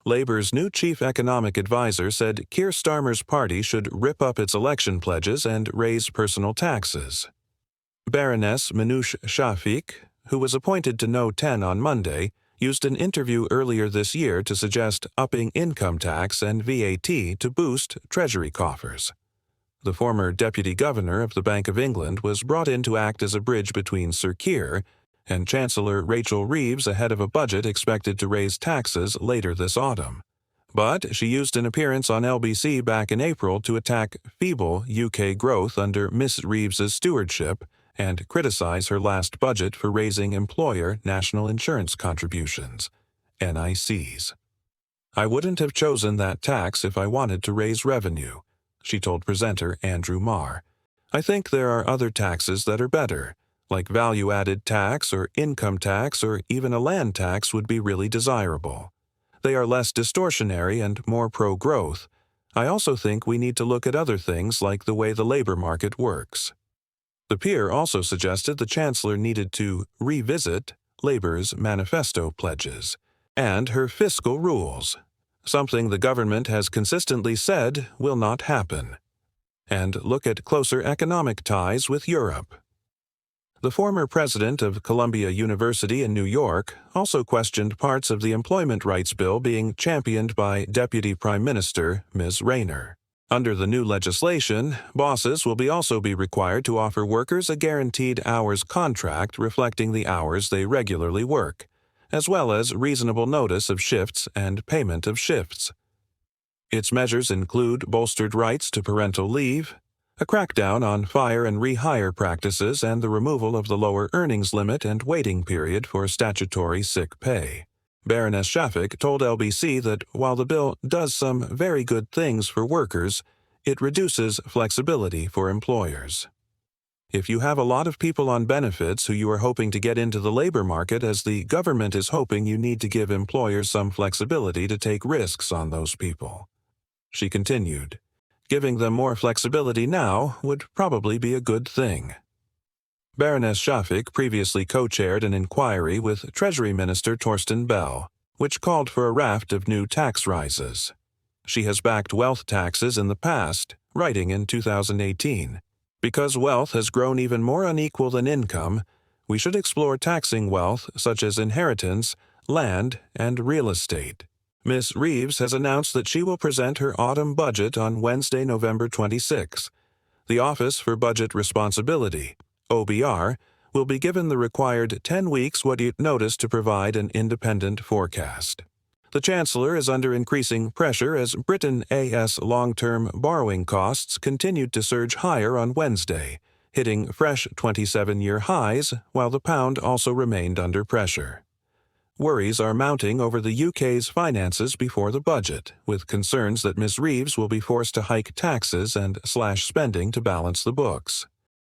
Labour's new chief economic advisor said Keir Starmer's party should rip up its election pledges and raise personal taxes. Baroness Minouche Shafik, who was appointed to No 10 on Monday, used an interview earlier this year to suggest upping income tax and VAT to boost Treasury coffers. The former deputy governor of the Bank of England was brought in to act as a bridge between Sir Keir and Chancellor Rachel Reeves ahead of a budget expected to raise taxes later this autumn. But she used an appearance on LBC back in April to attack feeble UK growth under Miss Reeves's stewardship and criticize her last budget for raising employer national insurance contributions, NICs. "I wouldn't have chosen that tax if I wanted to raise revenue," she told presenter Andrew Marr. "I think there are other taxes that are better, like value-added tax or income tax or even a land tax would be really desirable. They are less distortionary and more pro-growth. I also think we need to look at other things like the way the labor market works." The peer also suggested the Chancellor needed to revisit Labour's manifesto pledges and her fiscal rules, something the government has consistently said will not happen, and look at closer economic ties with Europe. The former president of Columbia University in New York also questioned parts of the employment rights bill being championed by Deputy Prime Minister Ms. Rayner. Under the new legislation, bosses will also be required to offer workers a guaranteed hours contract reflecting the hours they regularly work, as well as reasonable notice of shifts and payment of shifts. Its measures include bolstered rights to parental leave, a crackdown on fire and rehire practices, and the removal of the lower earnings limit and waiting period for statutory sick pay. Baroness Shafik told LBC that while the bill does some very good things for workers, it reduces flexibility for employers. If you have a lot of people on benefits who you are hoping to get into the labor market, as the government is hoping, you need to give employers some flexibility to take risks on those people. She continued, "Giving them more flexibility now would probably be a good thing." Baroness Shafik previously co-chaired an inquiry with Treasury Minister Torsten Bell, which called for a raft of new tax rises. She has backed wealth taxes in the past, writing in 2018, "Because wealth has grown even more unequal than income, we should explore taxing wealth such as inheritance, land, and real estate." Ms. Reeves has announced that she will present her autumn budget on Wednesday, November 26. The Office for Budget Responsibility, OBR, will be given the required 10 weeks notice to provide an independent forecast. The Chancellor is under increasing pressure as Britain's long-term borrowing costs continued to surge higher on Wednesday, hitting fresh 27-year highs, while the pound also remained under pressure. Worries are mounting over the UK's finances before the budget, with concerns that Ms. Reeves will be forced to hike taxes and slash spending to balance the books.